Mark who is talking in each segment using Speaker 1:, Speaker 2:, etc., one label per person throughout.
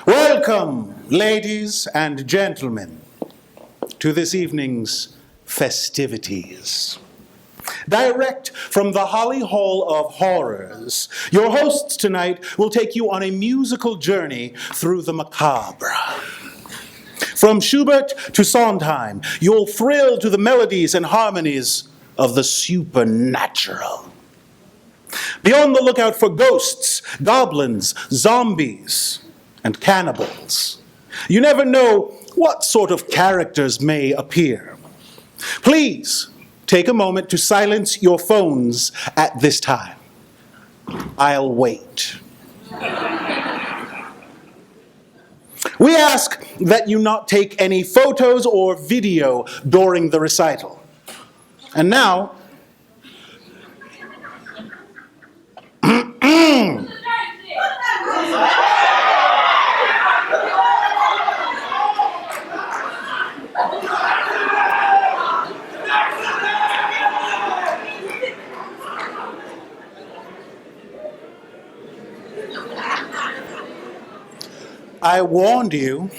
Speaker 1: Welcome, ladies and gentlemen, to this evening's festivities. Direct from the Holly Hall of Horrors, your hosts tonight will take you on a musical journey through the macabre. From Schubert to Sondheim, you'll thrill to the melodies and harmonies of the supernatural. Be on the lookout for ghosts, goblins, zombies, and cannibals. You never know what sort of characters may appear. Please take a moment to silence your phones at this time. I'll wait. We ask that you not take any photos or video during the recital. And now, I warned you.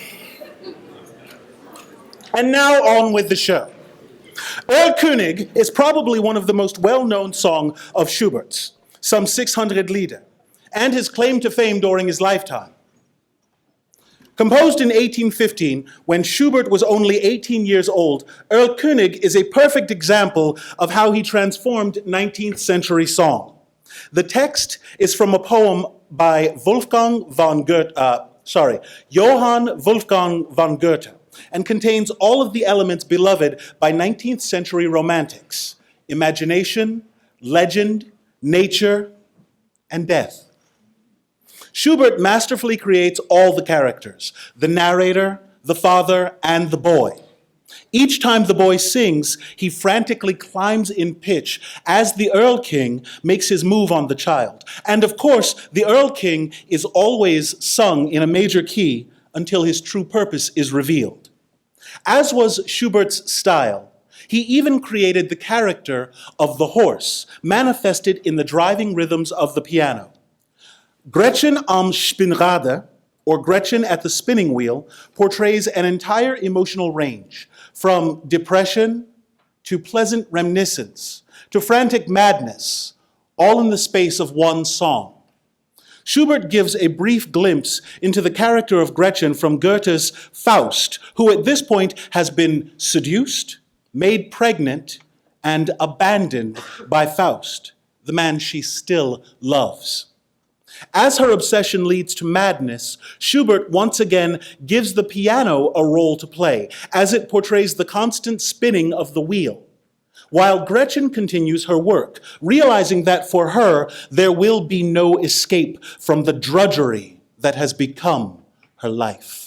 Speaker 1: And now on with the show. Erlkönig is probably one of the most well-known songs of Schubert's, some 600 Lieder, and his claim to fame during his lifetime. Composed in 1815, when Schubert was only 18 years old, Erlkönig is a perfect example of how he transformed 19th century song. The text is from a poem by Johann Wolfgang von Goethe, and contains all of the elements beloved by 19th century romantics: imagination, legend, nature, and death. Schubert masterfully creates all the characters: the narrator, the father, and the boy. Each time the boy sings, he frantically climbs in pitch as the Earl King makes his move on the child. And of course, the Earl King is always sung in a major key until his true purpose is revealed. As was Schubert's style, he even created the character of the horse, manifested in the driving rhythms of the piano. Gretchen am Spinnrade, or Gretchen at the spinning wheel, portrays an entire emotional range, from depression to pleasant reminiscence to frantic madness, all in the space of one song. Schubert gives a brief glimpse into the character of Gretchen from Goethe's Faust, who at this point has been seduced, made pregnant, and abandoned by Faust, the man she still loves. As her obsession leads to madness, Schubert once again gives the piano a role to play, as it portrays the constant spinning of the wheel, while Gretchen continues her work, realizing that for her, there will be no escape from the drudgery that has become her life.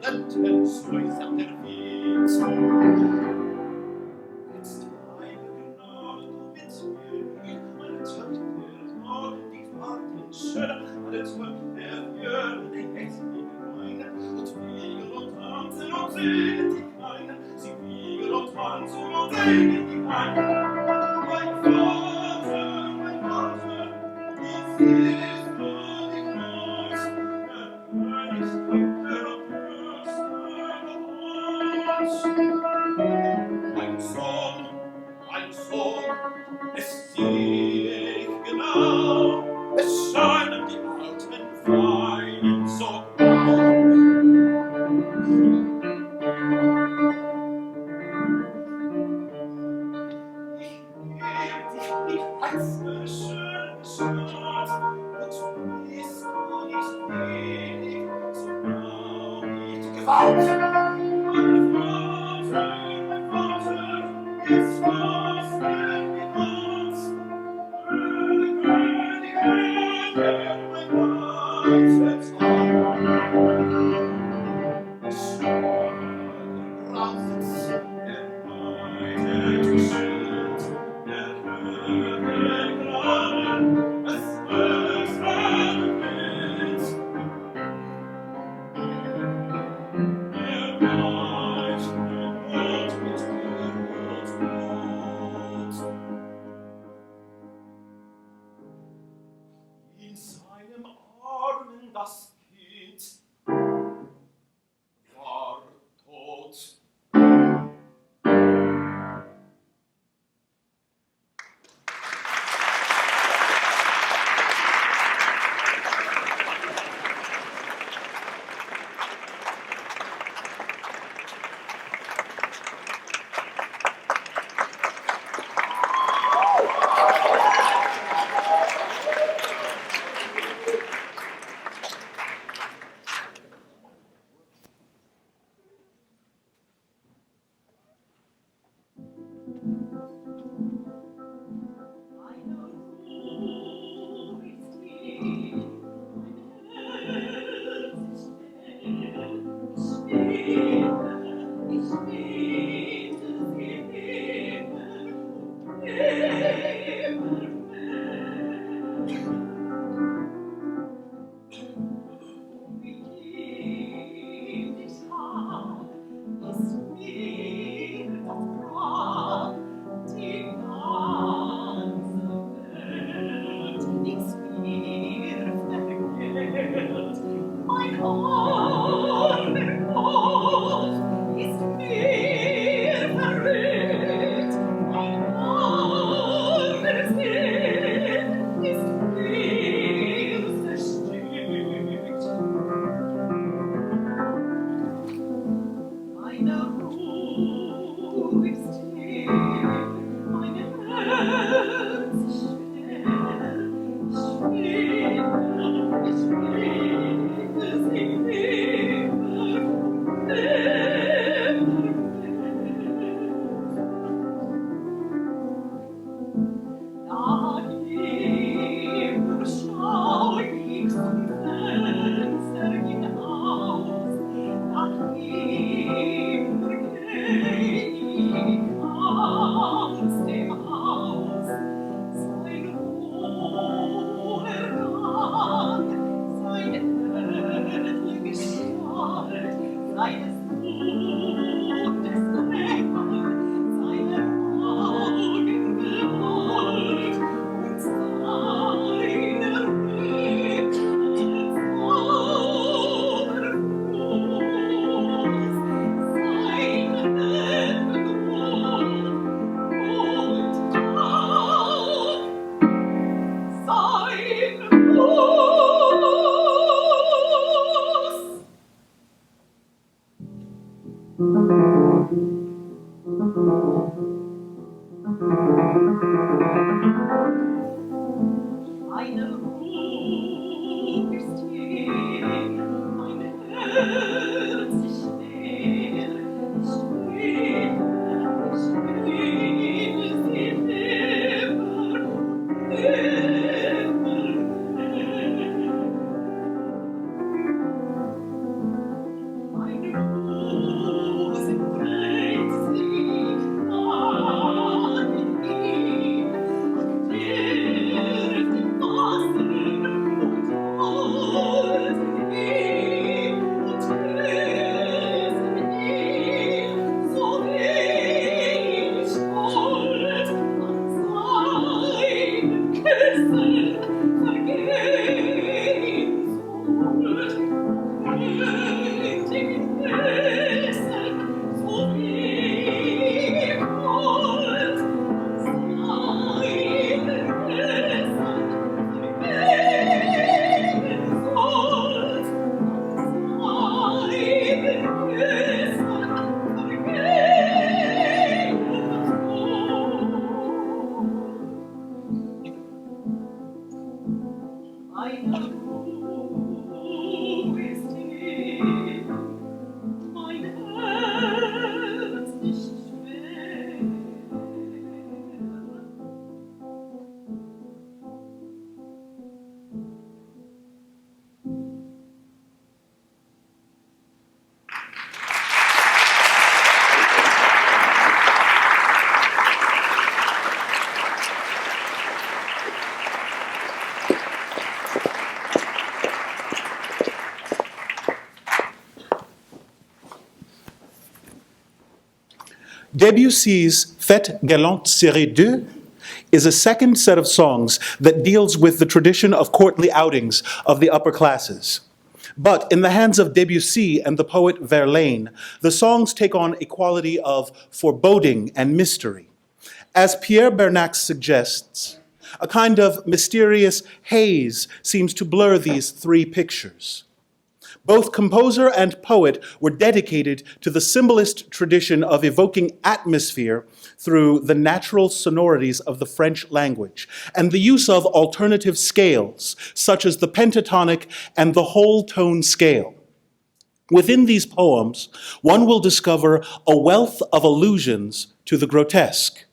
Speaker 2: Schatten so ist an der Wind. Jetzt meine Gnade, du mit mir, meine Töchter, morgen die Fahrten schöner, alle Töchter führen die Häschen rein, und fliegen und tanzen und singen die Kleinen, sie fliegen und tanzen und singen die Kleinen. Mein Vater, was ist für die Groß, der König Töchter und Fürsten mein Sohn, es sehe ich genau, es scheinen die alten Weinen so grau. Ich als eine schöne Stadt, und bist du nicht wenig, so grau nicht gebaut. Mein Vater, jetzt was wird mit uns? König, mein weißes Haar. Schade raus, der weite Schild, der Höhe Graben, es wird Wind. In seinem Armen das Kind war tot.
Speaker 1: Debussy's Fête Galante Série 2 is a second set of songs that deals with the tradition of courtly outings of the upper classes. But in the hands of Debussy and the poet Verlaine, the songs take on a quality of foreboding and mystery. As Pierre Bernac suggests, a kind of mysterious haze seems to blur these three pictures. Both composer and poet were dedicated to the symbolist tradition of evoking atmosphere through the natural sonorities of the French language and the use of alternative scales, such as the pentatonic and the whole tone scale. Within these poems, one will discover a wealth of allusions to the grotesque,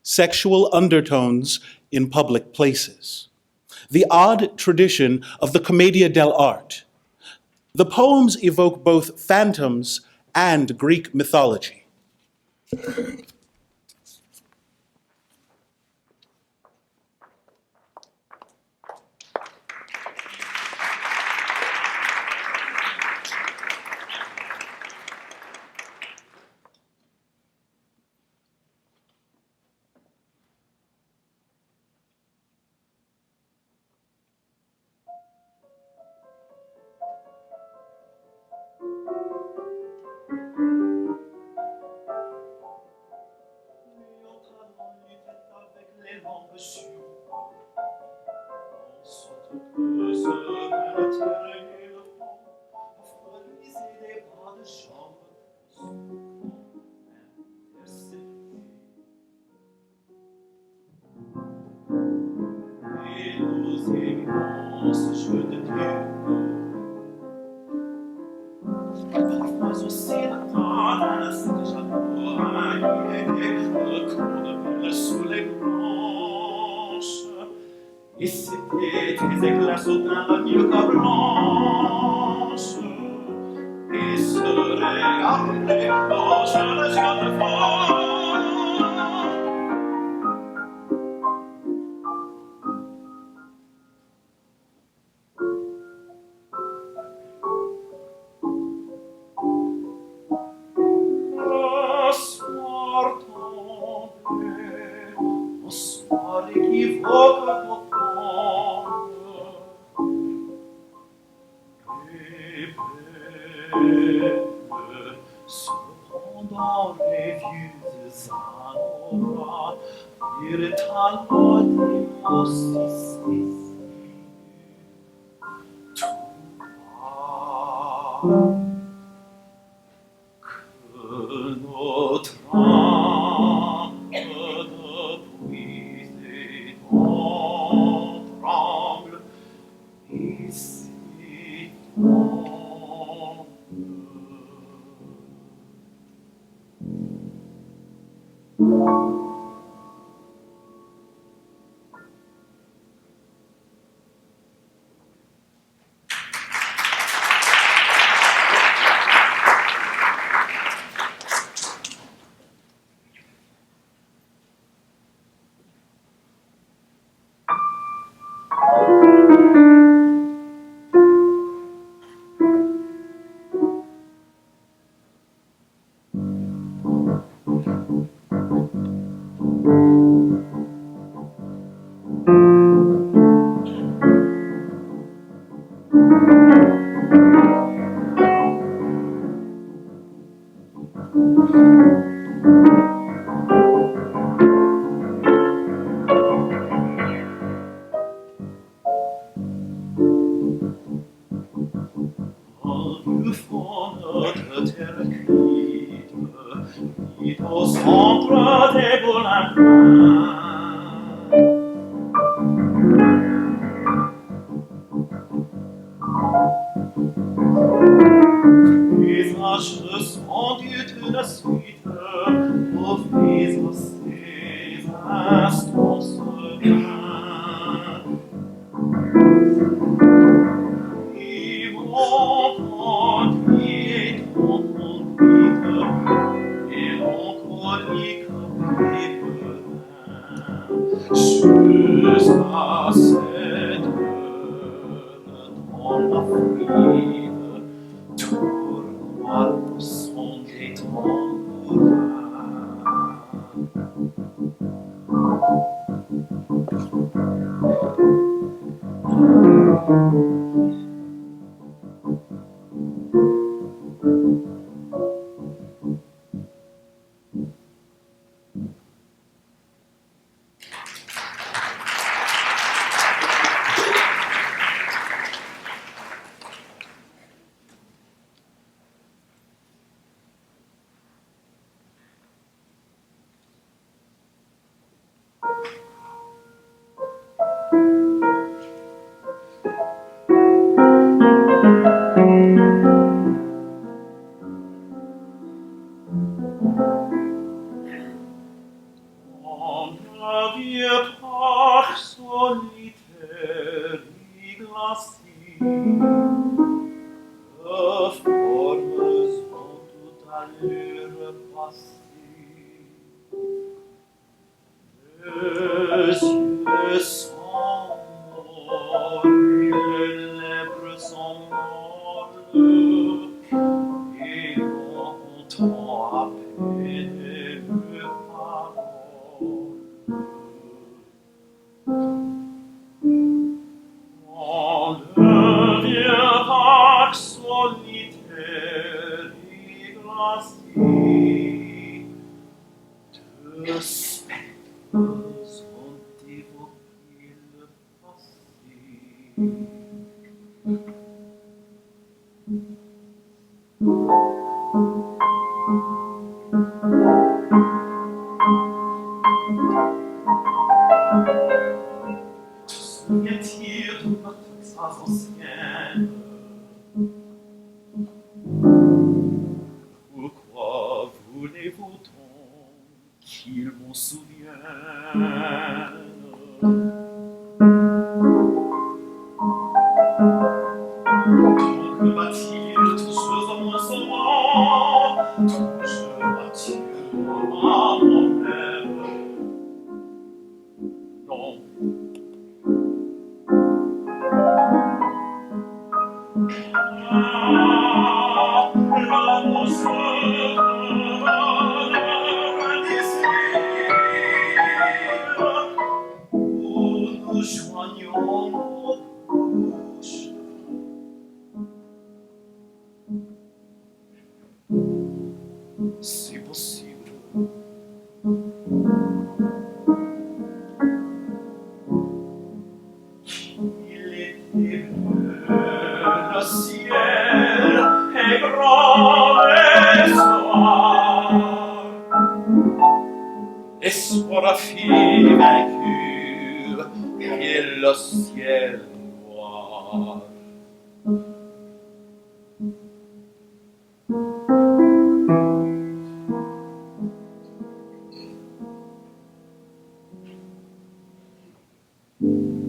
Speaker 1: sexual undertones in public places, the odd tradition of the commedia dell'arte. The poems evoke both phantoms and Greek mythology.
Speaker 2: Avec les langues sûres, en sorte que ce matin et le vent frémissaient des bras de chambre souvent intercédés. Et nos éminences jeux de terre, parfois aussi la tendance que j'avais le corps sous les branches, et c'était des éclats soudains de nuque blanche, et se regardaient dans les yeux de fond. Cependant les vieux anoras virent alors des mots si spéciaux, tout bas, que notre âme depuis et tremble et s'étonne. Au centre des boulins, visages sondus tout de suite, au visage ces instants sereins, qui m'ont conduit et t'ont conduite, et l'on conduit comme des pelins. malheur passé. Les yeux sont morts et les lèvres sont molles, et l'on entend à peine les paroles. Quand le vieux parc solitaire et glacé, deux spectres ont évoqué le passé. Te souviens-tu de notre phase ancienne? Pourquoi voulez-vous donc qu'il m'en souvienne? Donc va-t-il toujours à mon sauvant, toujours va-t-il à mon rêve? Non. L'amour se donne indicible, où nous joignons nos bouches. C'est possible. Il était bleu, le ciel est grand et soir. L'espoir a fini vaincu et le ciel noir.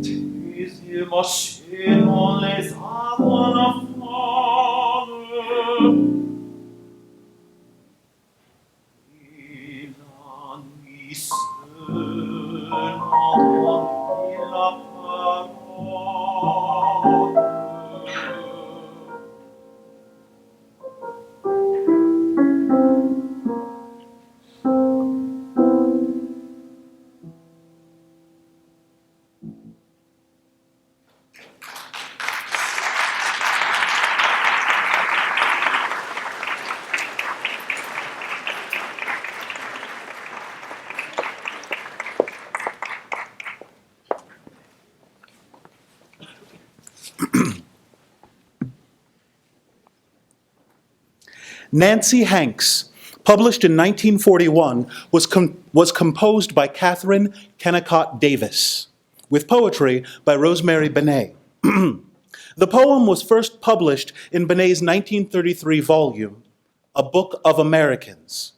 Speaker 2: Tes yeux marchaient dans les arbres à la femme, et la nuit seule entendit la parole.
Speaker 1: Nancy Hanks, published in 1941, was composed by Catherine Kennicott Davis, with poetry by Rosemary Benet. The poem was first published in Benet's 1933 volume, A Book of Americans.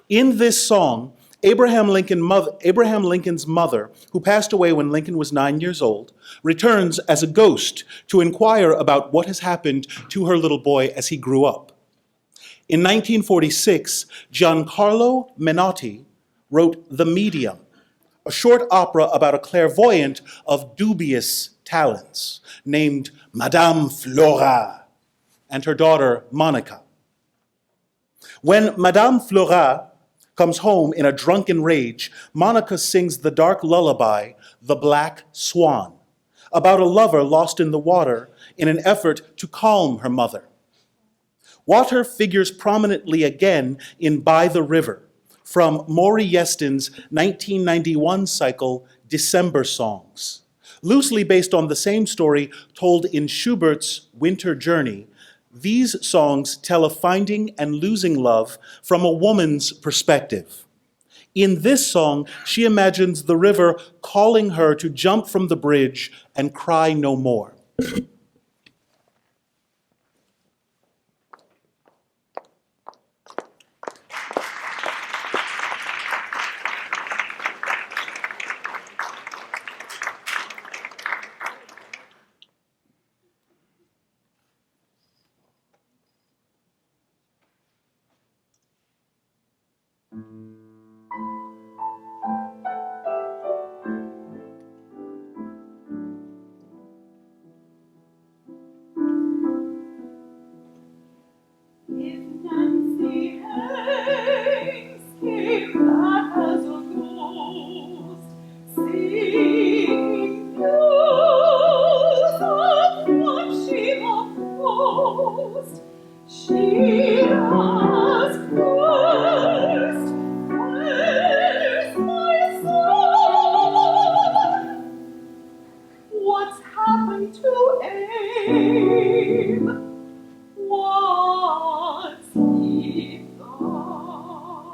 Speaker 1: In this song, Abraham Lincoln's mother, who passed away when Lincoln was 9 years old, returns as a ghost to inquire about what has happened to her little boy as he grew up. In 1946, Giancarlo Menotti wrote The Medium, a short opera about a clairvoyant of dubious talents named Madame Flora and her daughter Monica. When Madame Flora comes home in a drunken rage, Monica sings the dark lullaby, The Black Swan, about a lover lost in the water in an effort to calm her mother. Water figures prominently again in By the River, from Maury Yeston's 1991 cycle, December Songs. Loosely based on the same story told in Schubert's Winter Journey, these songs tell of finding and losing love from a woman's perspective. In this song, she imagines the river calling her to jump from the bridge and cry no more.
Speaker 3: ask first, where's my son? What's happened to Abe? What's he done?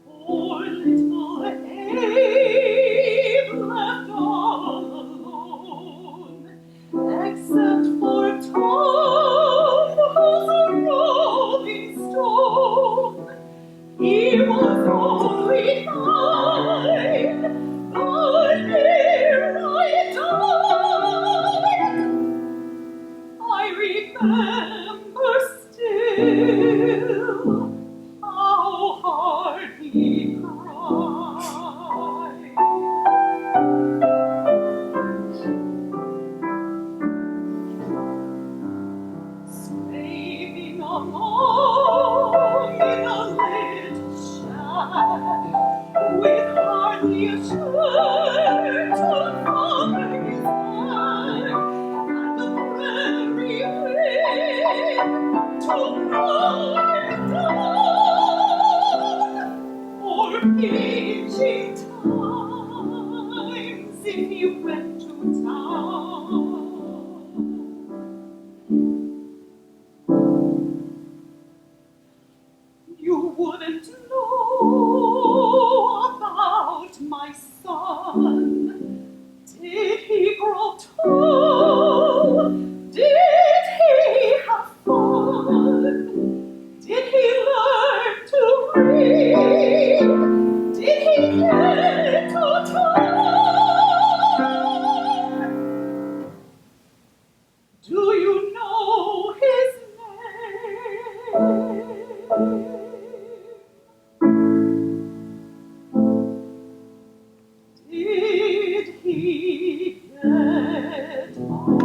Speaker 3: Poor little Abe left all alone, except for Tom, who's a rolling stone. He was only 9 the year I died. I remember still how hard he cried. Slaving alone in a little shack, with hardly a shirt to cover his back, and the prairie wind to blow him down, or pinching times if he went to town. You wouldn't know about my son. Did he grow tall? Did he have fun? Did he learn to read? Did he get to talk? Do you know his name? Did he get on?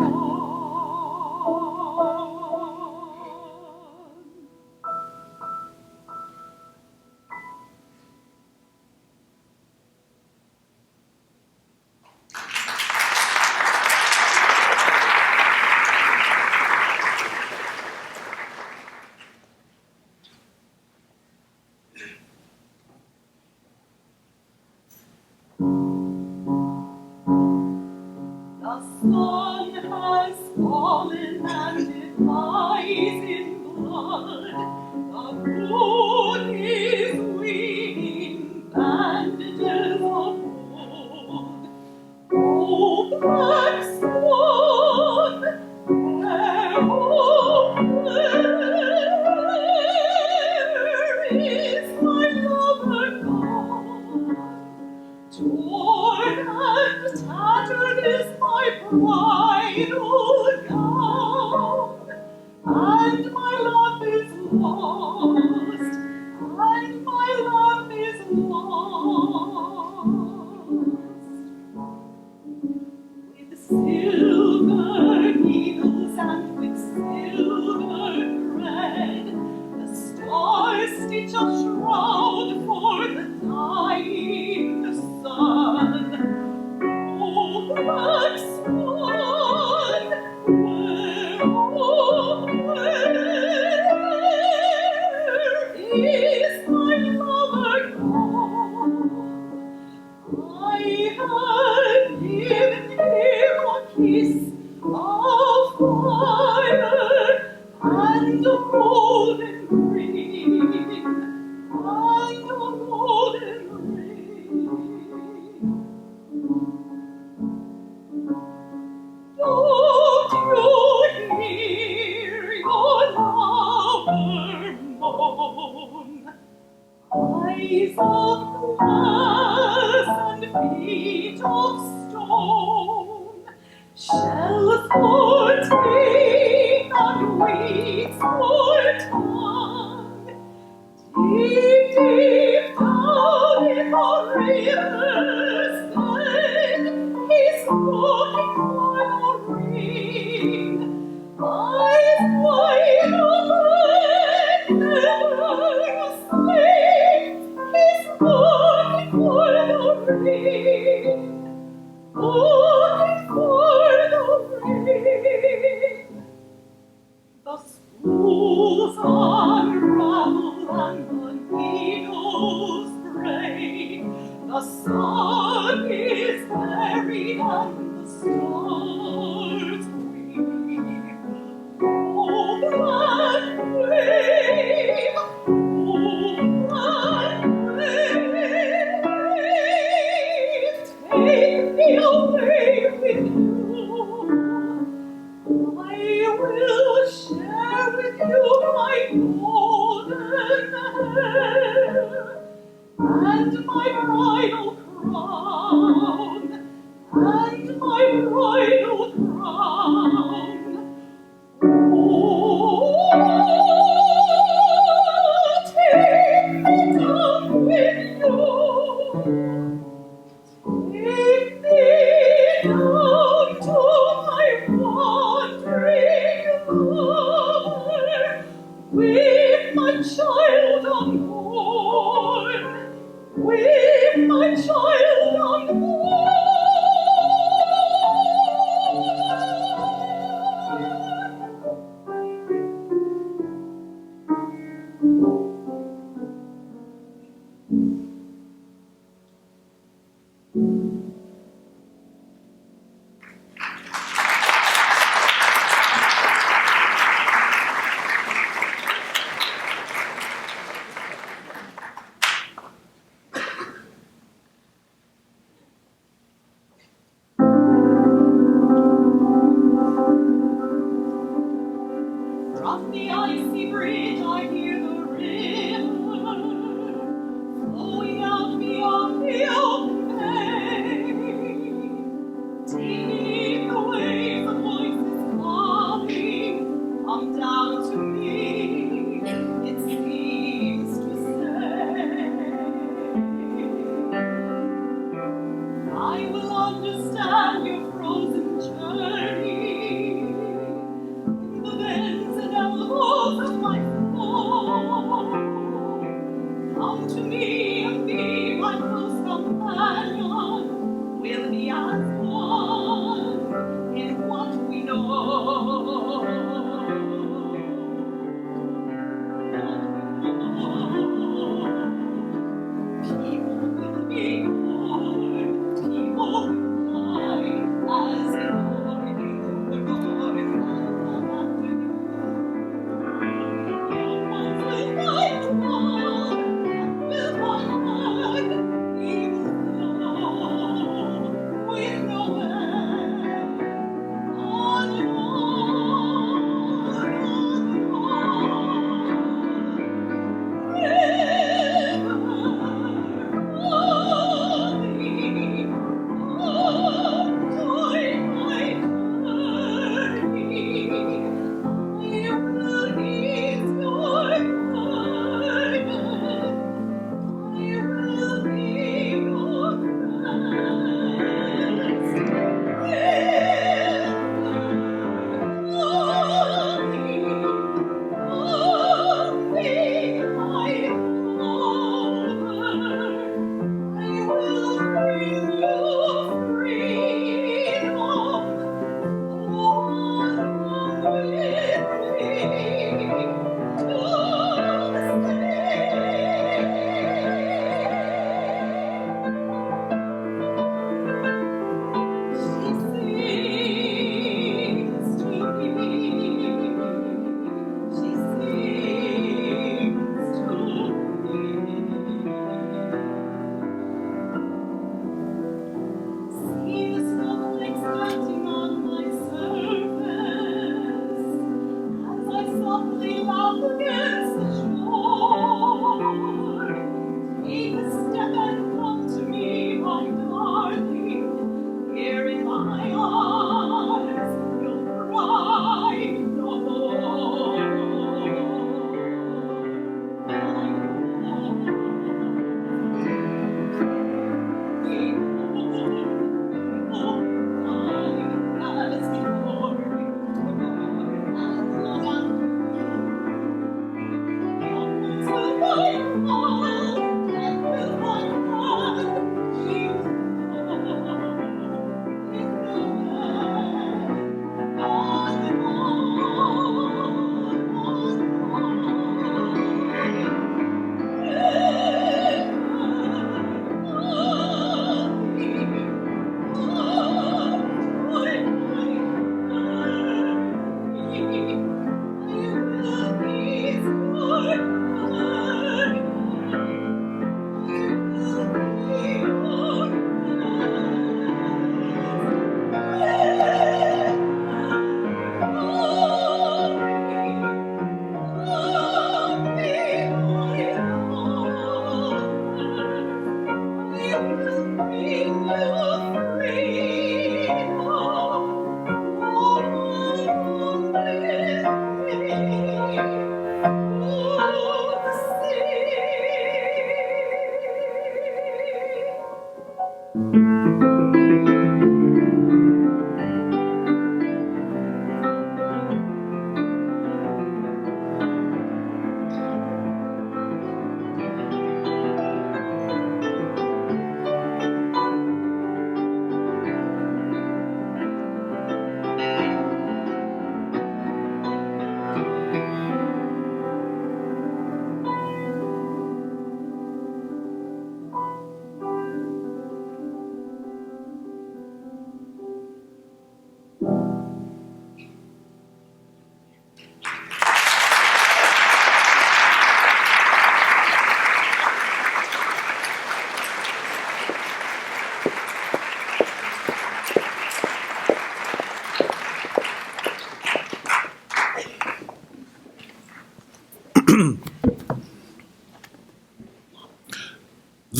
Speaker 3: The sun has fallen and it lies in blood. The moon is weaving bandages of gold. Oh, black swan, where, oh, where is my lover gone? Torn and tattered is my bridal gown, and my love is lost, and my love is lost. With silver needles and with silver thread, the stars stitch a shroud for the dying sun. Oh, black swan, where, oh, where is my lover gone? I had given him a kiss of fire and a golden ring, and a golden ring. Don't you hear your lover moan? Eyes of glass and feet of stone, shells for teeth and weeds for tongue. Deep, deep down in the river's bed, he's looking for the ring. Eyes wide open, never asleep, he's looking for the looking for the rain. The spools unravel and the needles break. The sun is buried and the stars weep. Oh, black wave! Oh, black wave! Take me away with you. I will share with you my golden hair and my bridal crown, and my bridal crown. Oh, take me down with you. Take me down to my wandering lover, with my child unborn, with my child unborn.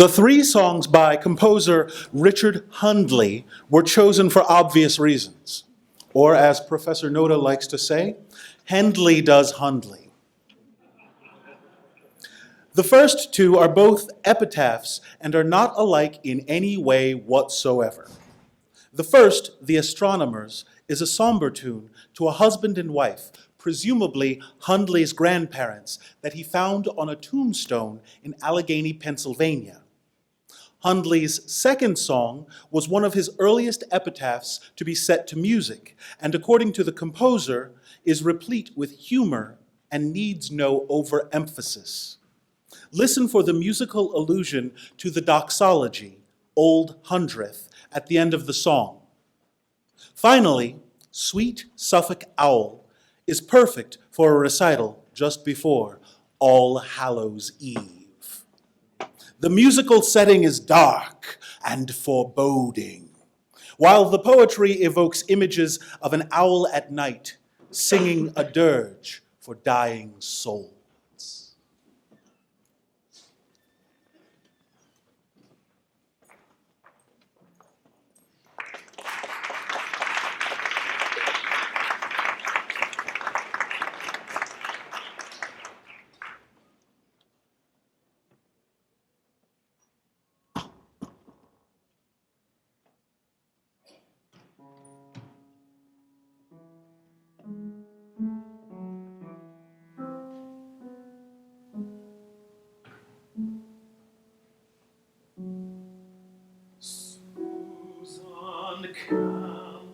Speaker 1: The three songs by composer Richard Hundley were chosen for obvious reasons. Or as Professor Noda likes to say, Handley does Hundley. The first two are both epitaphs and are not alike in any way whatsoever. The first, The Astronomers, is a somber tune to a husband and wife, presumably Hundley's grandparents, that he found on a tombstone in Allegheny, Pennsylvania. Hundley's second song was one of his earliest epitaphs to be set to music, and according to the composer, is replete with humor and needs no overemphasis. Listen for the musical allusion to the doxology, Old Hundredth, at the end of the song. Finally, Sweet Suffolk Owl is perfect for a recital just before All Hallows Eve. The musical setting is dark and foreboding, while the poetry evokes images of an owl at night singing a dirge for dying souls.
Speaker 2: Susan Campbell,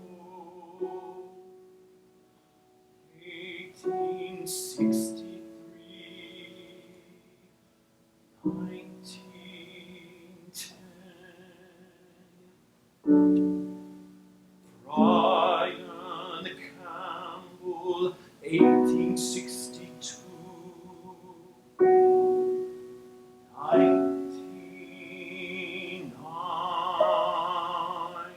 Speaker 2: 1863, 1910. Brian Campbell, 1862, 1909.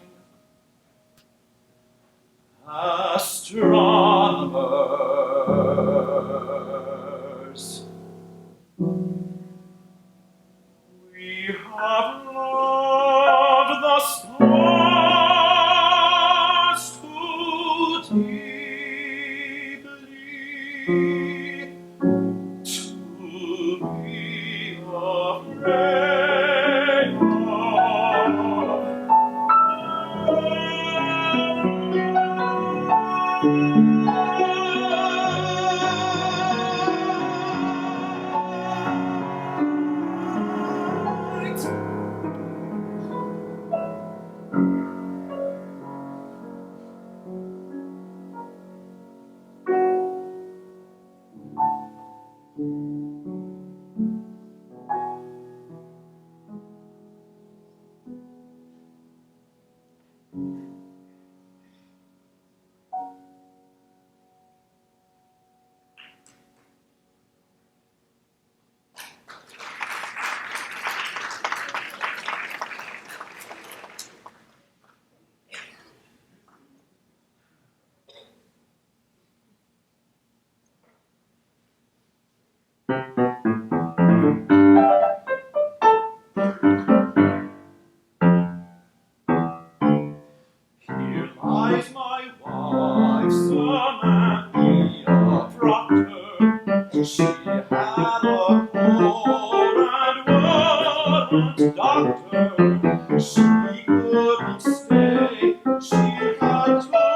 Speaker 2: She couldn't stay, she had to go.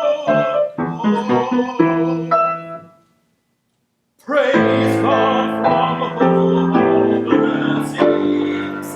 Speaker 2: Praise God from the whole world sings.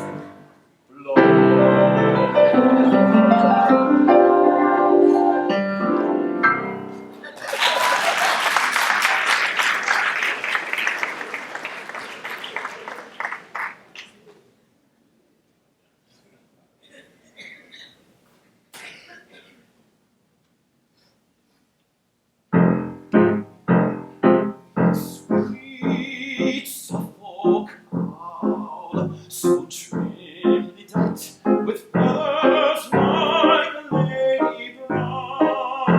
Speaker 2: Sweet Suffolk owl, so trimly decked with feathers like a lady bright.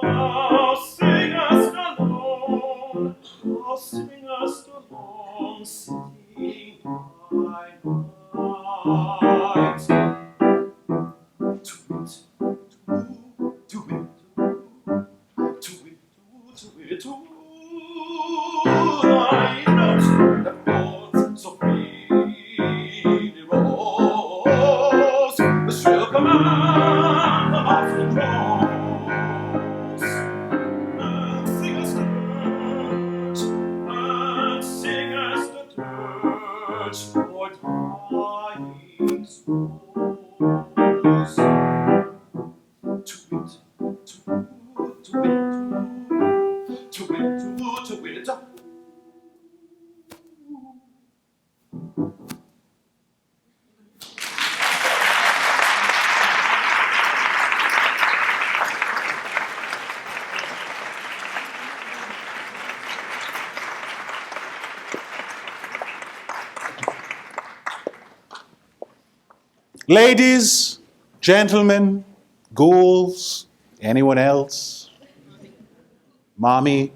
Speaker 2: Thou singest alone, sitting by night. Thy notes that both so freely rose, the shrill command the often draws, and singest the dirge for dying souls. To it,
Speaker 1: Ladies, gentlemen, ghouls, anyone else, mommy,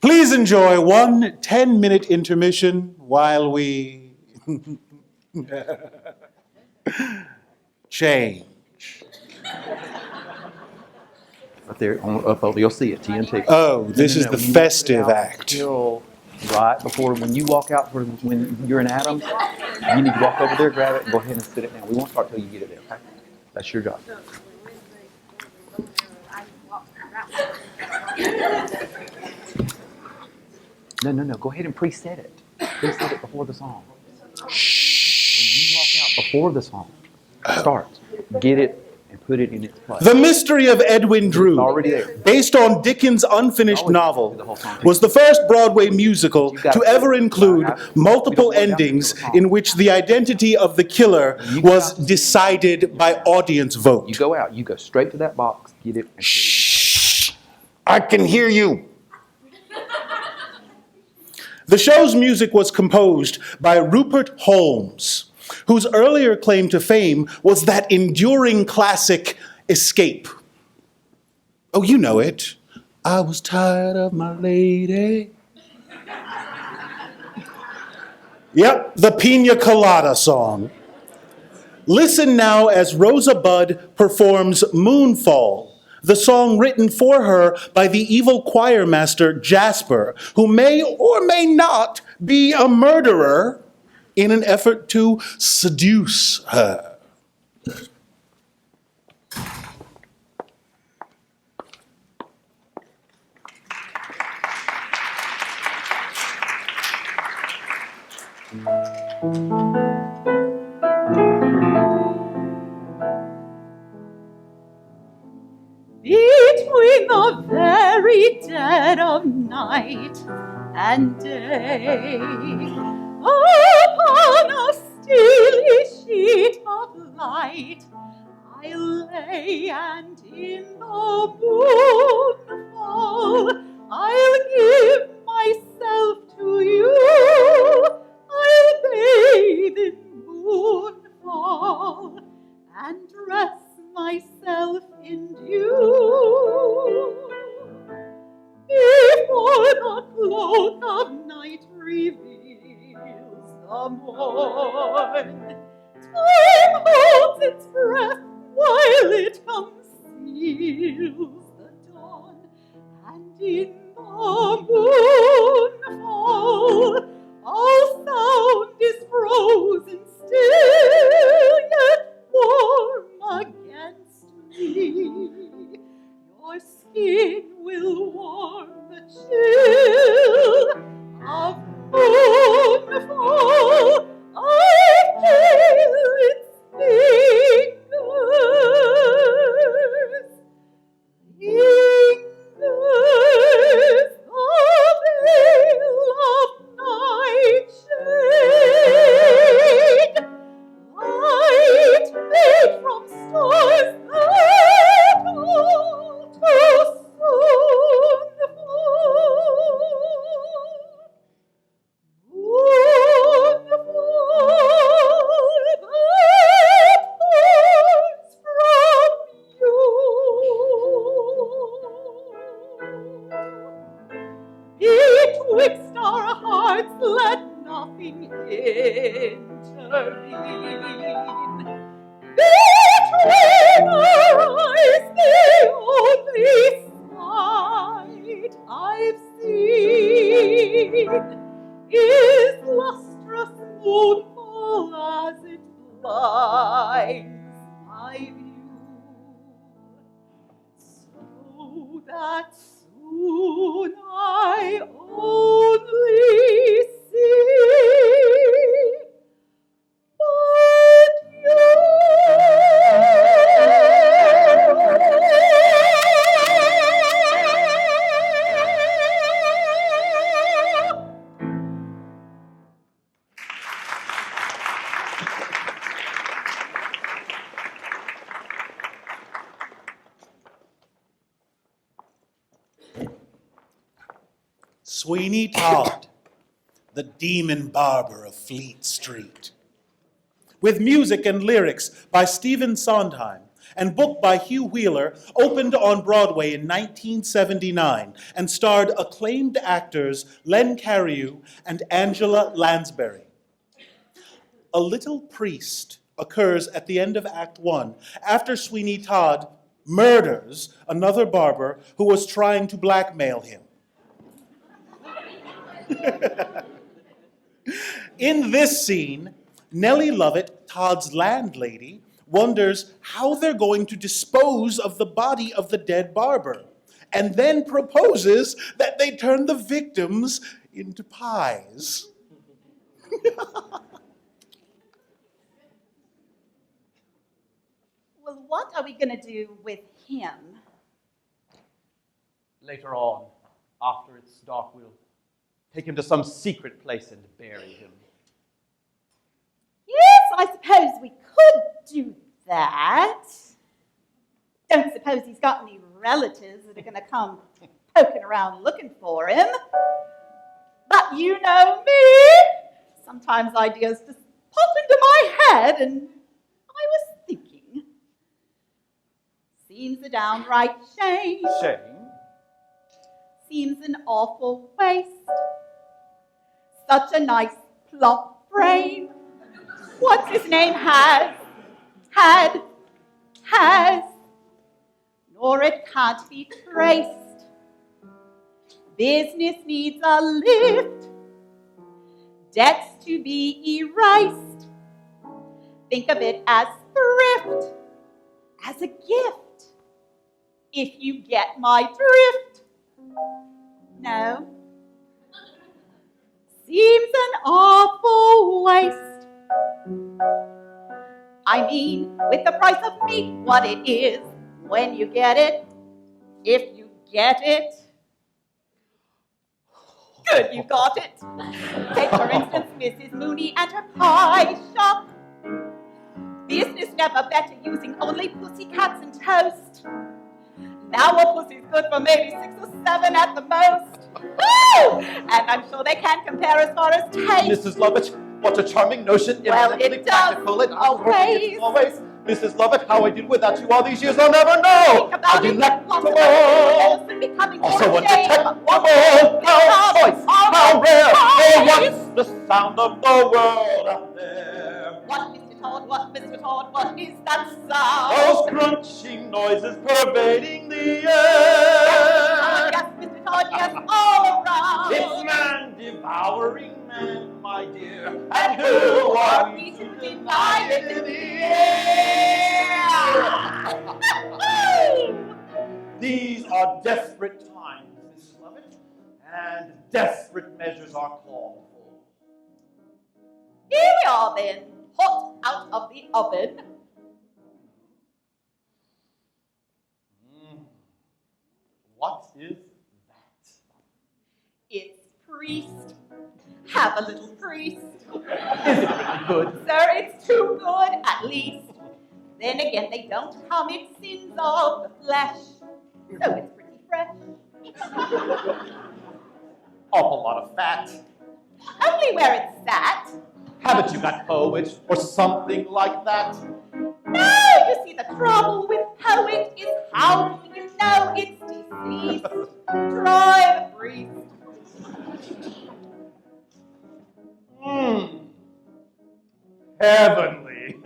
Speaker 1: please enjoy one 10-minute intermission while we change.
Speaker 4: Right there, up over, you'll see it, TNT.
Speaker 1: Oh, this is the
Speaker 4: You won't
Speaker 1: festive
Speaker 4: get out
Speaker 1: act.
Speaker 4: Until right before, when you walk out, when you're in Adams, you need to walk over there, grab it, and go ahead and sit it down. We won't start till you get it there, okay? That's your job. No, go ahead and preset it. Preset it before the song. When you walk out before the song starts, get it and put it in its place.
Speaker 1: The Mystery of Edwin Drood,
Speaker 4: already there.
Speaker 1: based on Dickens' unfinished
Speaker 4: Always
Speaker 1: novel,
Speaker 4: do the whole song.
Speaker 1: was the first Broadway musical
Speaker 4: You gotta
Speaker 1: to ever
Speaker 4: put it
Speaker 1: include
Speaker 4: right out.
Speaker 1: multiple
Speaker 4: We don't want it
Speaker 1: endings
Speaker 4: down to the
Speaker 1: in which the identity of the killer
Speaker 4: You
Speaker 1: was
Speaker 4: got-
Speaker 1: decided by audience
Speaker 4: You
Speaker 1: vote.
Speaker 4: go out, you go straight to that box, get it, and put it in.
Speaker 1: Shh! I can hear you. The show's music was composed by Rupert Holmes, whose earlier claim to fame was that enduring classic, Escape. Oh, you know it. I was tired of my lady. Yep, the Pina Colada song. Listen now as Rosa Budd performs Moonfall, the song written for her by the evil choir master Jasper, who may or may not be a murderer in an effort to seduce her.
Speaker 3: Between the very dead of night and day, upon a steely sheet of light, I lay, and in the moonfall I'll give myself to you. I'll bathe in moonfall and dress myself in dew. Before the cloak of night reveals the morn, time holds its breath while it conceals the dawn, and in the moonfall all sound is frozen still. Between eyes, the only sight I've seen is lustrous moonful as it blinds my view, so that soon I only see but you.
Speaker 1: Sweeney Todd, the demon barber of Fleet Street. With music and lyrics by Stephen Sondheim and book by Hugh Wheeler, opened on Broadway in 1979 and starred acclaimed actors Len Cariou and Angela Lansbury. A little priest occurs at the end of Act 1 after Sweeney Todd murders another barber who was trying to blackmail him. In this scene, Nellie Lovett, Todd's landlady, wonders how they're going to dispose of the body of the dead barber, and then proposes that they turn the victims into pies.
Speaker 3: Well, what are we going to do with him?
Speaker 5: Later on, after it's dark, we'll take him to some secret place and bury him.
Speaker 3: Yes, I suppose we could do that. Don't suppose he's got any relatives that are going to come poking around looking for him. But you know me. Sometimes ideas just pop into my head, and I was thinking. Seems a downright shame.
Speaker 5: Shame?
Speaker 3: Seems an awful waste. Such a nice plump frame. What's his name has, nor it can't be traced. Business needs a lift, debts to be erased. Think of it as thrift, as a gift, if you get my drift. No? Seems an awful waste. I mean, with the price of meat, what it is, when you get it, if you get it. Good, you got it. Take, for instance, Mrs. Mooney and her pie shop. Business never better using only pussycats and toast. Now a pussy's good for maybe 6 or 7 at the most. Woo! And I'm sure they can't compare as far as taste.
Speaker 5: Mrs. Lovett, what a charming notion.
Speaker 3: Well,
Speaker 5: Infinitely
Speaker 3: it does
Speaker 5: practical and
Speaker 3: always.
Speaker 5: always. Mrs. Lovett, how I did without you all these years, I'll never know.
Speaker 3: Think about it. Lots of
Speaker 5: Delectable.
Speaker 3: and becoming
Speaker 5: Also
Speaker 3: more
Speaker 5: undetectable.
Speaker 3: ashamed.
Speaker 5: How choice, how rare. Oh,
Speaker 3: Choice.
Speaker 5: what's the sound of the world out there?
Speaker 3: What, Mr. Todd, what is that sound?
Speaker 5: Those crunching noises pervading the air.
Speaker 3: Yes, Mr. Todd, yes, all around.
Speaker 5: It's man devouring man, my dear. And who are we to deny it in the air? These are desperate times, Mrs. Lovett, and desperate measures are called for.
Speaker 3: Here we are then, hot out of the oven.
Speaker 5: What is that?
Speaker 3: It's priest. Have a little priest.
Speaker 5: Is it really good?
Speaker 3: Sir, it's too good, at least. Then again, they don't commit sins of the flesh, so it's pretty fresh.
Speaker 5: Awful lot of fat.
Speaker 3: Only where it's sat.
Speaker 5: Haven't you got poet or something like that?
Speaker 3: No, you see, the trouble with poet is how do you know it's deceased? Try the priest.
Speaker 5: Heavenly.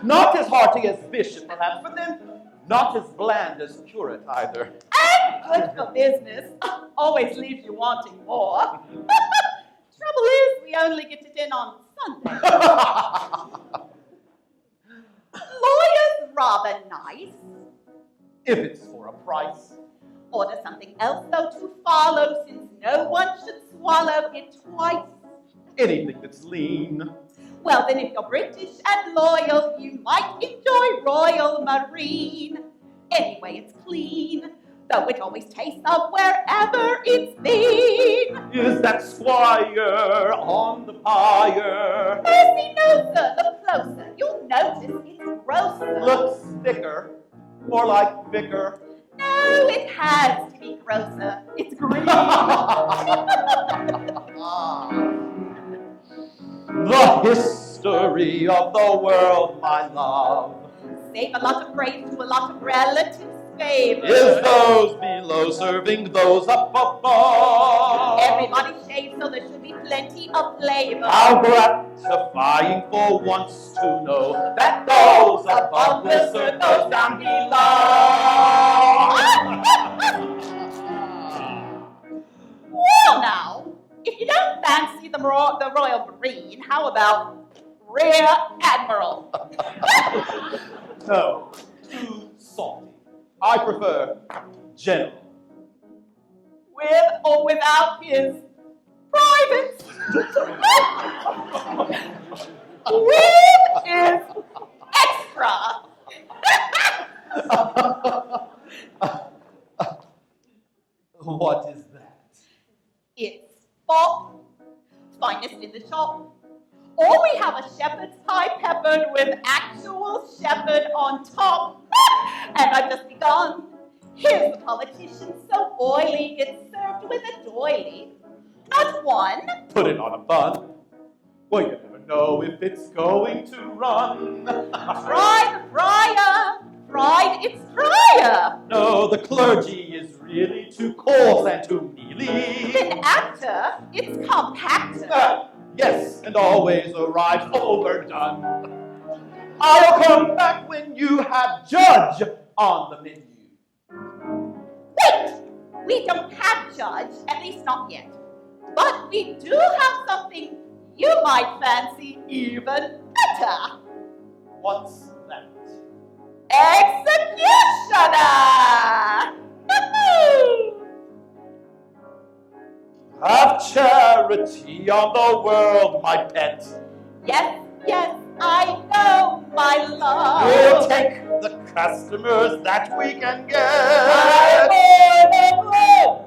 Speaker 5: Not as hearty as bishop, perhaps, but then not as bland as curate either.
Speaker 3: And good for business. Always leaves you wanting more. Trouble is, we only get it in on Sunday. Lawyer's rather nice.
Speaker 5: If it's for a price.
Speaker 3: Order something else, though, to follow, since no one should swallow it twice.
Speaker 5: Anything that's lean.
Speaker 3: Well, then, if you're British and loyal, you might enjoy Royal Marine. Anyway, it's clean, though it always tastes of wherever it's been.
Speaker 5: Is that squire on the pyre?
Speaker 3: Mercy no, sir, look closer. You'll notice it's grosser.
Speaker 5: Looks thicker, more like vicar.
Speaker 3: No, it has to be grosser. It's green.
Speaker 5: The history of the world, my love,
Speaker 3: Save a lot of praise to a lot of relatives' favor.
Speaker 5: is those below serving those up above.
Speaker 3: Everybody shaves, so there should be plenty of flavor.
Speaker 5: How gratifying for once to know that those above will serve those down below.
Speaker 3: Well, now, if you don't fancy the Royal Marine, how about Rear Admiral?
Speaker 5: No, too salty. I prefer general.
Speaker 3: With or without his privates? With his extra?
Speaker 5: What is that?
Speaker 3: It's Bob, finest in the shop. Or we have a shepherd's pie peppered with actual shepherd on top. And I've just begun. Here's the politician so oily, it's served with a doily. Not one.
Speaker 5: Put it on a bun. Well, you never know if it's going to run.
Speaker 3: Try the fryer. Fried, it's fryer.
Speaker 5: No, the clergy is really too coarse and too mealy.
Speaker 3: Then actor, it's compactor.
Speaker 5: Yes, and always arrives overdone. I'll come back when you have judge on the menu.
Speaker 3: Wait! We don't have judge, at least not yet. But we do have something you might fancy even better.
Speaker 5: What's that?
Speaker 3: Executioner!
Speaker 5: Have charity on the world, my pet.
Speaker 3: Yes, yes, I know, my love.
Speaker 5: We'll take the customers that we can get.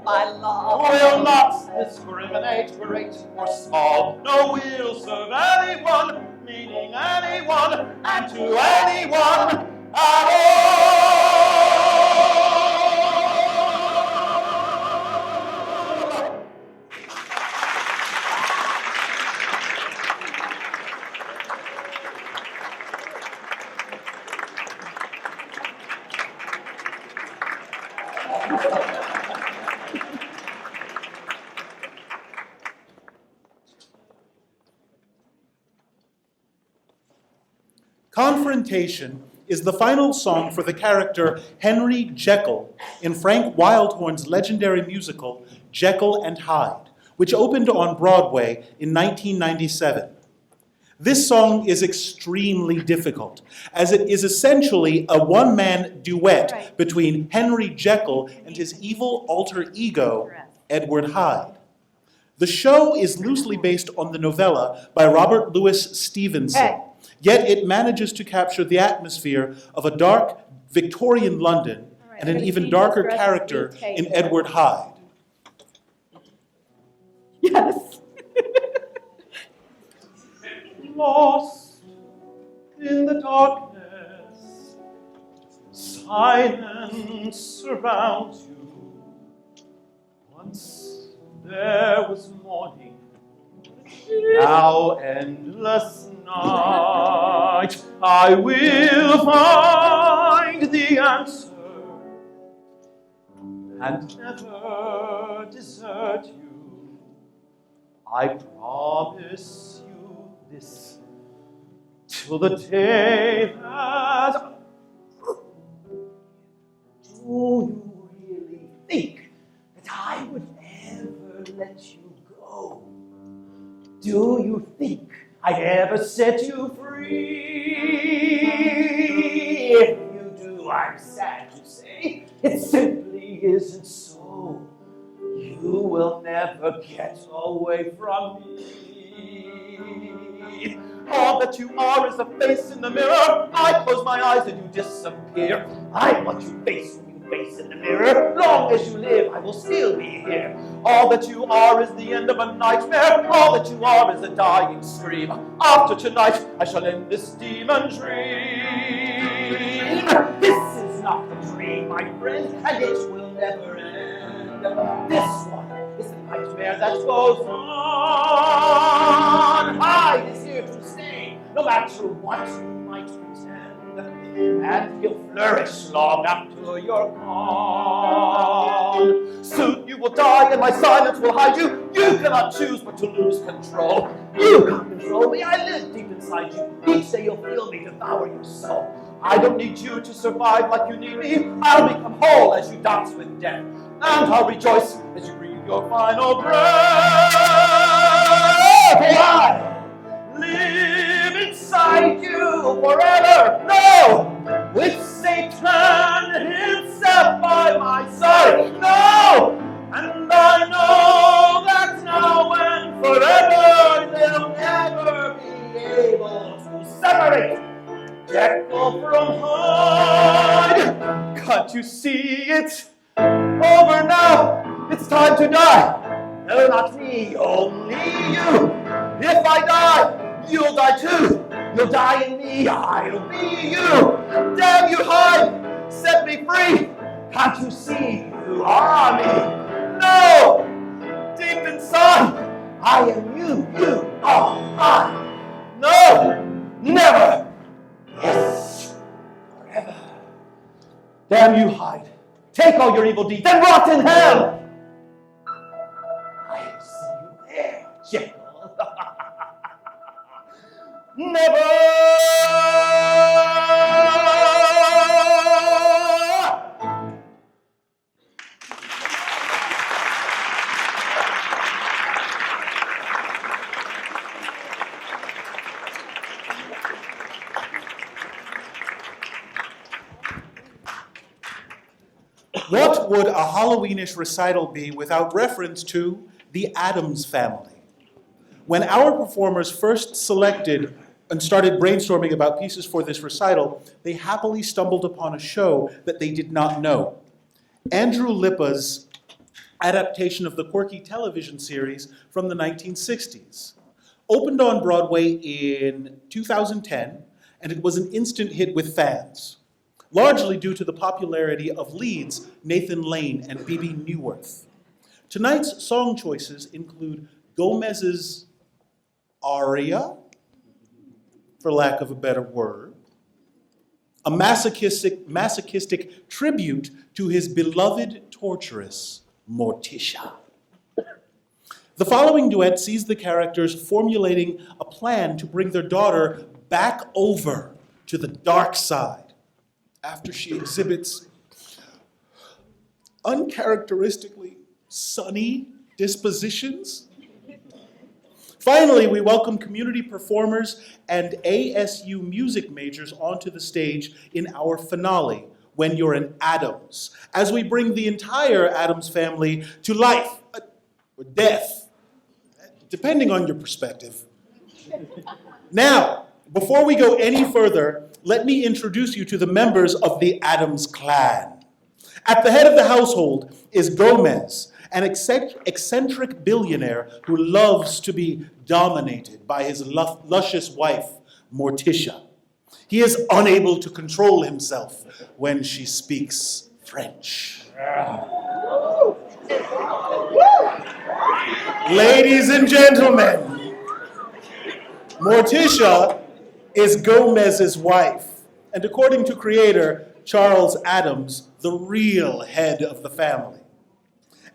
Speaker 3: My love.
Speaker 5: We'll not discriminate, great or small. No, we'll serve anyone, meaning anyone, and to anyone at all.
Speaker 1: Confrontation is the final song for the character Henry Jekyll in Frank Wildhorn's legendary musical Jekyll and Hyde, which opened on Broadway in 1997. This song is extremely difficult, as it is essentially a one-man duet between Henry Jekyll and his evil alter ego, Edward Hyde. The show is loosely based on the novella by Robert Louis Stevenson, yet it manages to capture the atmosphere of a dark Victorian London and an even darker character in Edward Hyde.
Speaker 3: Yes.
Speaker 5: Lost in the darkness, silence surrounds you. Once there was morning, now endless night. I will find the answer and never desert you. I promise you this, till the day that... Do you really think that I would ever let you go? Do you think I'd ever set you free? If you do, I'm sad to say, it simply isn't so. You will never get away from me. All that you are is a face in the mirror. I close my eyes and you disappear. I'm what you face when you face in the mirror. Long as you live, I will still be here. All that you are is the end of a nightmare. All that you are is a dying scream. After tonight, I shall end this demon dream. This is not a dream, my friend, and it will never end. This one is a nightmare that goes on. I is here to stay, no matter what you might pretend, and you'll flourish long after you're gone. Soon you will die, and my silence will hide you. You cannot choose but to lose control. You can't control me. I live deep inside you. Each day you'll feel me devour your soul. I don't need you to survive like you need me. I'll become whole as you dance with death, and I'll rejoice as you breathe your final breath. Why live inside you forever? No, with Satan himself by my side. No, and I know that now and forever they'll never be able to separate Jekyll from Hyde. Can't you see it? Over now, it's time to die. No, not me, only you. If I die, you'll die too. You'll die in me, I'll be you. Damn you, Hyde, set me free. Can't you see you are me? No, deep inside, I am you, you are I. No, never. Yes, forever. Damn you, Hyde. Take all your evil deeds and rot in hell. I'll see you there, Jekyll. Never.
Speaker 1: What would a Halloweenish recital be without reference to the Addams Family? When our performers first selected and started brainstorming about pieces for this recital, they happily stumbled upon a show that they did not know. Andrew Lippa's adaptation of the quirky television series from the 1960s. Opened on Broadway in 2010, and it was an instant hit with fans, largely due to the popularity of leads Nathan Lane and Bebe Neuwirth. Tonight's song choices include Gomez's aria, for lack of a better word, a masochistic tribute to his beloved torturess, Morticia. The following duet sees the characters formulating a plan to bring their daughter back over to the dark side after she exhibits uncharacteristically sunny dispositions. Finally, we welcome community performers and ASU music majors onto the stage in our finale, When You're an Addams, as we bring the entire Addams family to life, or death, depending on your perspective. Now, before we go any further, let me introduce you to the members of the Addams clan. At the head of the household is Gomez, an eccentric billionaire who loves to be dominated by his luscious wife, Morticia. He is unable to control himself when she speaks French. Ladies and gentlemen, Morticia is Gomez's wife, and according to creator Charles Addams, the real head of the family.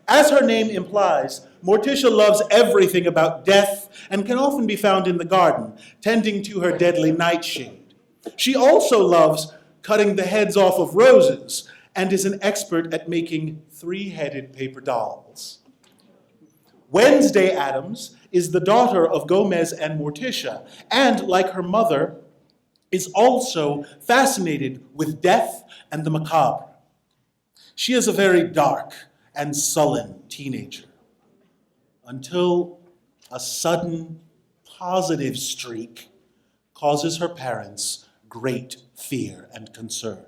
Speaker 1: As her name implies, Morticia loves everything about death and can often be found in the garden, tending to her deadly nightshade. She also loves cutting the heads off of roses and is an expert at making three-headed paper dolls. Wednesday Addams is the daughter of Gomez and Morticia, and, like her mother, is also fascinated with death and the macabre. She is a very dark and sullen teenager, until a sudden positive streak causes her parents great fear and concern.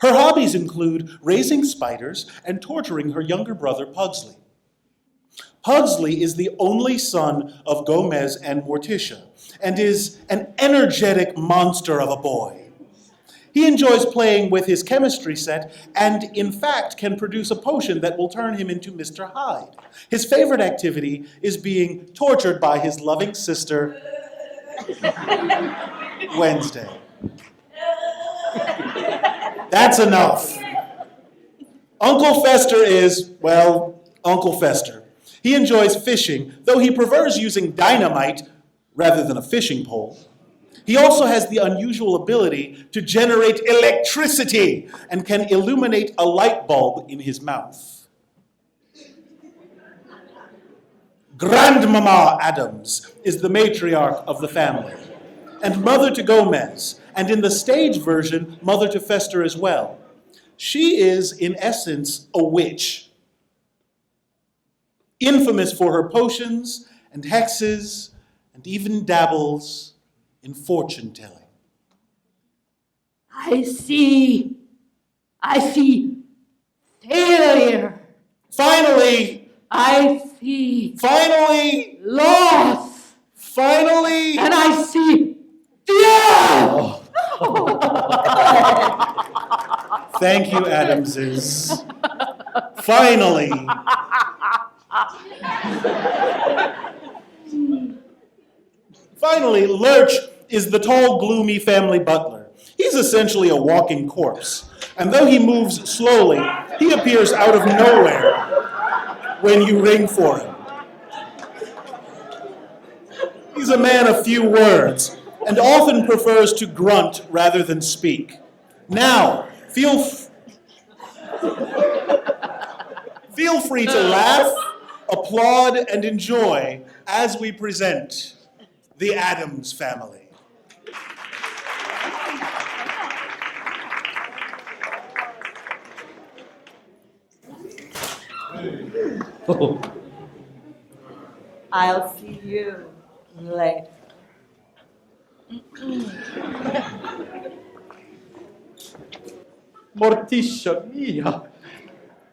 Speaker 1: Her hobbies include raising spiders and torturing her younger brother, Pugsley. Pugsley is the only son of Gomez and Morticia, and is an energetic monster of a boy. He enjoys playing with his chemistry set, and in fact can produce a potion that will turn him into Mr. Hyde. His favorite activity is being tortured by his loving sister, Wednesday. That's enough. Uncle Fester is, well, Uncle Fester. He enjoys fishing, though he prefers using dynamite rather than a fishing pole. He also has the unusual ability to generate electricity and can illuminate a light bulb in his mouth. Grandmama Addams is the matriarch of the family and mother to Gomez, and in the stage version, mother to Fester as well. She is, in essence, a witch, infamous for her potions and hexes, and even dabbles in fortune-telling.
Speaker 6: I see failure.
Speaker 1: Finally!
Speaker 6: I see
Speaker 1: Finally!
Speaker 6: loss.
Speaker 1: Finally!
Speaker 6: And I see death.
Speaker 1: Thank you, Adamses. Finally! Finally, Lurch is the tall, gloomy family butler. He's essentially a walking corpse, and though he moves slowly, he appears out of nowhere when you ring for him. He's a man of few words, and often prefers to grunt rather than speak. Now, feel free to laugh, applaud, and enjoy as we present the Addams Family.
Speaker 3: I'll see you later.
Speaker 5: Morticia mia,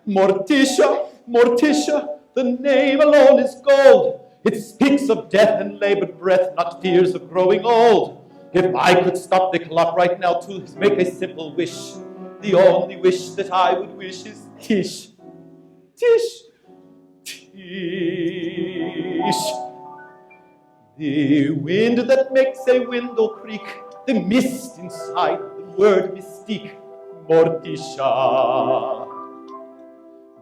Speaker 5: Morticia, Morticia, the name alone is gold. It speaks of death and labored breath, not fears of growing old. If I could stop the clock right now to make a simple wish, the only wish that I would wish is Tish, Tish, Tish. The wind that makes a window creak, the mist inside, the word mystique, Morticia.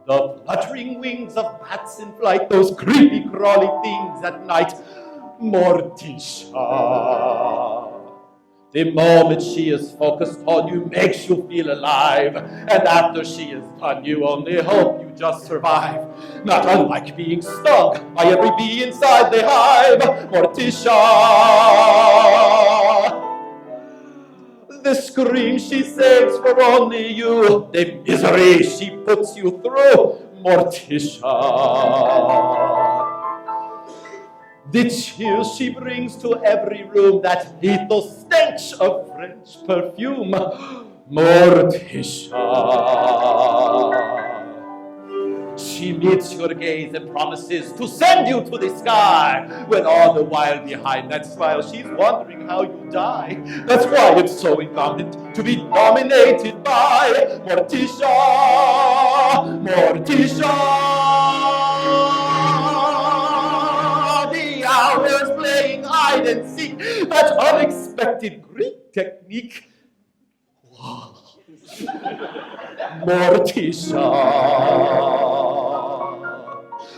Speaker 5: The fluttering wings of bats in flight, those creepy crawly things at night, Morticia. The moment she is focused on you makes you feel alive, and after she is done, you only hope you just survive. Not unlike being stung by every bee inside the hive, Morticia. The scream she saves for only you, the misery she puts you through, Morticia. The chill she brings to every room, that lethal stench of French perfume, Morticia. She meets your gaze and promises to send you to the sky, when all the while behind that smile she's wondering how you die. That's why it's so incumbent to be dominated by Morticia, Morticia. The hours playing hide and seek, that unexpected Greek technique. Morticia.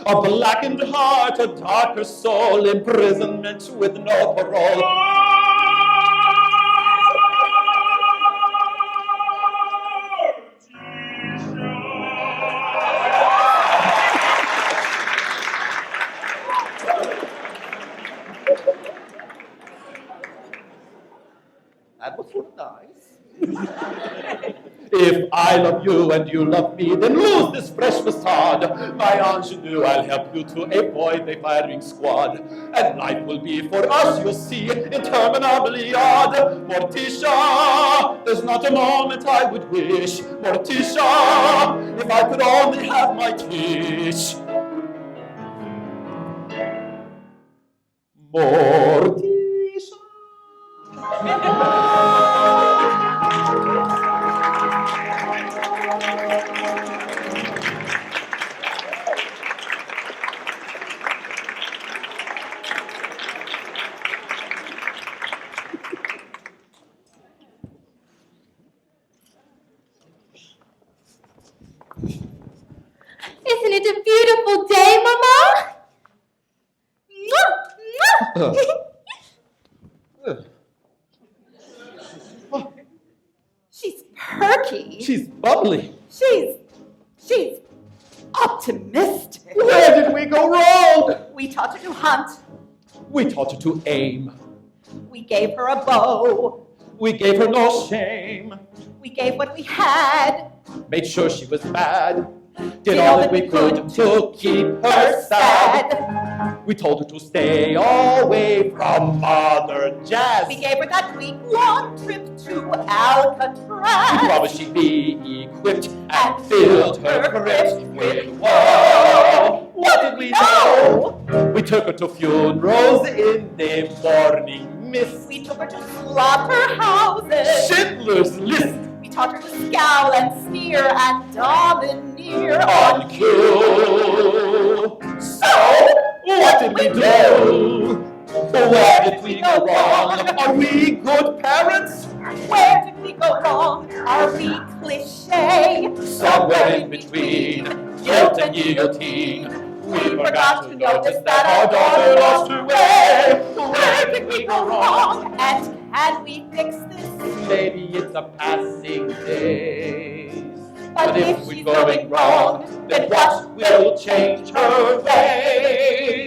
Speaker 5: a blackened heart, a darker soul, imprisonment with no parole. That was sort of nice. If I love you and you love me, then lose this fresh facade. My ingenue, I'll help you to avoid the firing squad. And life will be for us, you'll see, interminably odd. Morticia, there's not a moment I would wish. Morticia, if I could only have my Tish. Morticia.
Speaker 3: Isn't it a beautiful day, Mama? She's perky.
Speaker 5: She's bubbly.
Speaker 3: She's optimistic.
Speaker 5: Where did we go wrong?
Speaker 3: We taught her to hunt.
Speaker 5: We taught her to aim.
Speaker 3: We gave her a bow.
Speaker 5: We gave her no shame.
Speaker 3: We gave what we had.
Speaker 5: Made sure she was bad. Did all that we could to keep her sad. We told her to stay away from Mother Jazz.
Speaker 3: We gave her that week-long trip to Alcatraz.
Speaker 5: We promised she'd be equipped and filled her crypt with woe. What did we know? We took her to funerals in the morning mist.
Speaker 3: We took her to slaughterhouses.
Speaker 5: Schindler's List.
Speaker 3: We taught her to scowl and sneer and domineer
Speaker 5: On cue. So, what did we do? Where did we go wrong? Are we good parents?
Speaker 3: Where did we go wrong? Are we cliché?
Speaker 5: Somewhere in between guilt and guillotine. We forgot to notice that our daughter lost her way.
Speaker 3: Where did we go wrong? And can we fix this?
Speaker 5: Maybe it's a passing daze.
Speaker 3: But if she's going wrong, then what
Speaker 5: will change her ways?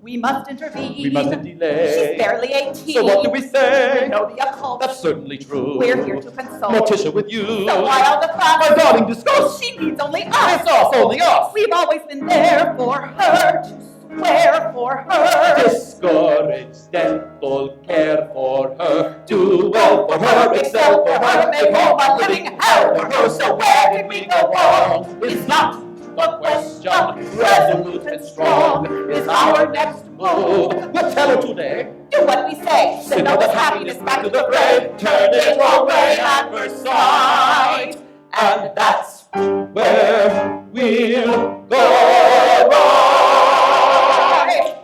Speaker 3: We must intervene.
Speaker 5: We mustn't delay.
Speaker 3: She's barely 18.
Speaker 5: So what do we say?
Speaker 3: We know the occult.
Speaker 5: That's certainly true.
Speaker 3: We're here to console.
Speaker 5: Morticia with you.
Speaker 3: So why all the fuss?
Speaker 5: My darling discuss.
Speaker 3: She needs only us.
Speaker 5: It's us, only us.
Speaker 3: We've always been there for her, to swear for her.
Speaker 5: Discourage dental care for her. Do well for her, excel for her, make home a living hell for her. So where did we go wrong? It's not the question. Resolute and strong is our next move. We'll tell her today.
Speaker 3: Do what we say.
Speaker 5: Send all the happiness back to the fray. Turn it away at first sight. And that's where we'll go wrong.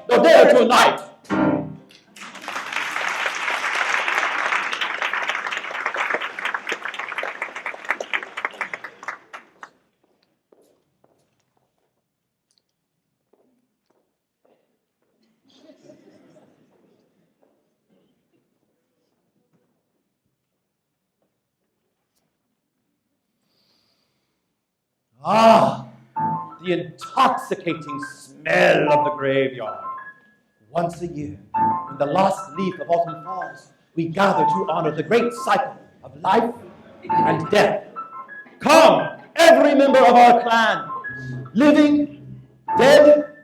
Speaker 5: No there tonight. Ah, the intoxicating smell of the graveyard. Once a year, when the last leaf of autumn falls, we gather to honor the great cycle of life and death. Come, every member of our clan, living, dead,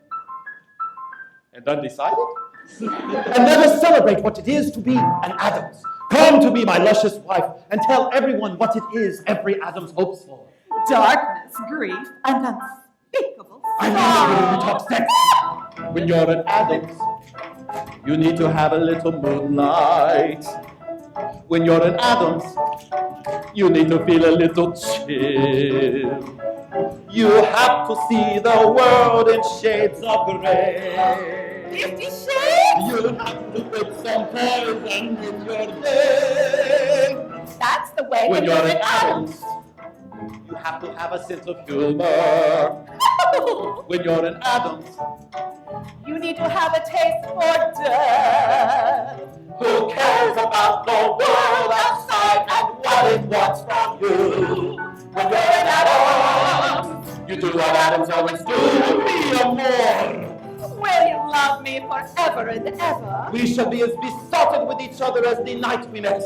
Speaker 5: and undecided, and let us celebrate what it is to be an Adams. Come to be my luscious wife and tell everyone what it is every Adams hopes for.
Speaker 3: Darkness, grief, and unspeakable
Speaker 5: I remember when we talk sex. When you're an Adams, you need to have a little moonlight. When you're an Adams, you need to feel a little chill. You have to see the world in shades of gray.
Speaker 3: 50 Shades?
Speaker 5: You have to put some poison in your day.
Speaker 3: That's the way
Speaker 5: When you're
Speaker 3: an
Speaker 5: an Adams, you have to have a sense of humor. When you're in Adams,
Speaker 3: You need to have a taste for death.
Speaker 5: who cares about the world outside and what it wants from you? When you're in Adams, you do what Adams always do. Be amor.
Speaker 3: Will you love me forever and ever?
Speaker 5: We shall be as besotted with each other as the night we met.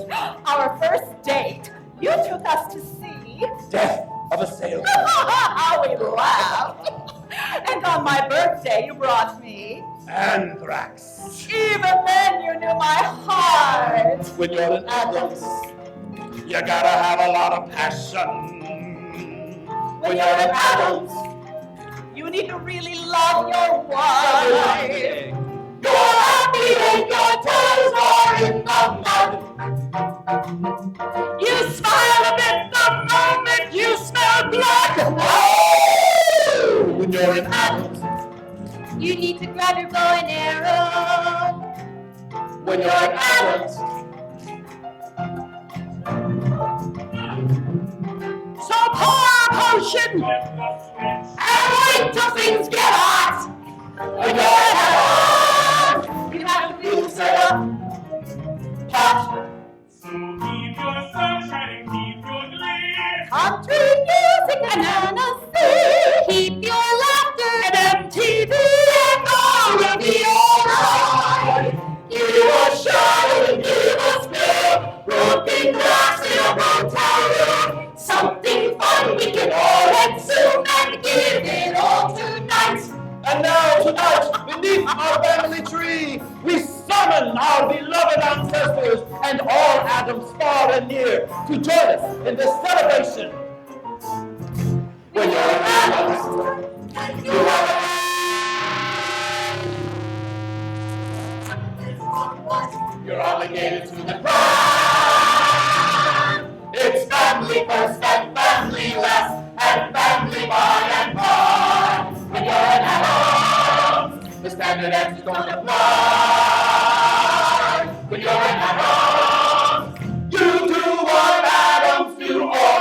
Speaker 3: Our first date, you took us to see.
Speaker 5: Death of a sailor.
Speaker 3: How we laughed. And on my birthday, you brought me.
Speaker 5: Anthrax.
Speaker 3: Even then, you knew my heart.
Speaker 5: When you're in Adams, you gotta have a lot of passion. When you're in Adams,
Speaker 3: You need to really love your wife.
Speaker 5: you're happy and your toes are in the mud.
Speaker 3: You smile a bit the moment you smell blood.
Speaker 5: When you're in Adams,
Speaker 3: You need to grab your bow and arrow.
Speaker 5: when you're in Adams,
Speaker 3: So pour a potion and wait till things get hot.
Speaker 5: when you're in Adams,
Speaker 3: You have to feel set up.
Speaker 5: hot.
Speaker 2: So keep your sunshine and keep your glee.
Speaker 3: Country music and Tennessee. Keep your laughter and MTV. And all will be alright.
Speaker 5: Give us shine and give us milk. Broken glass in a motel room.
Speaker 3: Something fun we can all consume and give it all tonight.
Speaker 5: And now tonight, beneath our family tree, we summon our beloved ancestors and all Adams far and near to join us in this celebration. When you're in Adams, you are you're obligated to the crown. It's family first and family last and family by and by. When you're in Adams, the standard answer's gonna apply. When you're in Adams, you do what Adams do or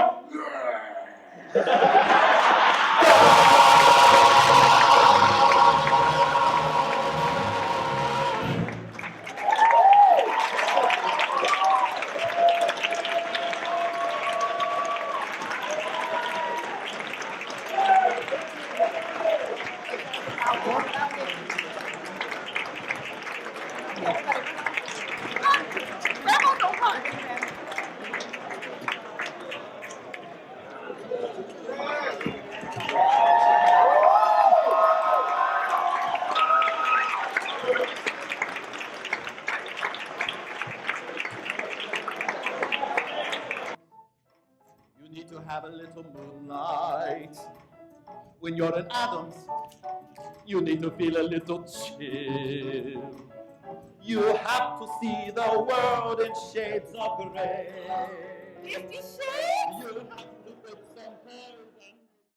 Speaker 5: you need to have a little moonlight. When you're in Adams, you need to feel a little chill. You have to see the world in shades of gray.
Speaker 3: 50 Shades?
Speaker 5: You have to put some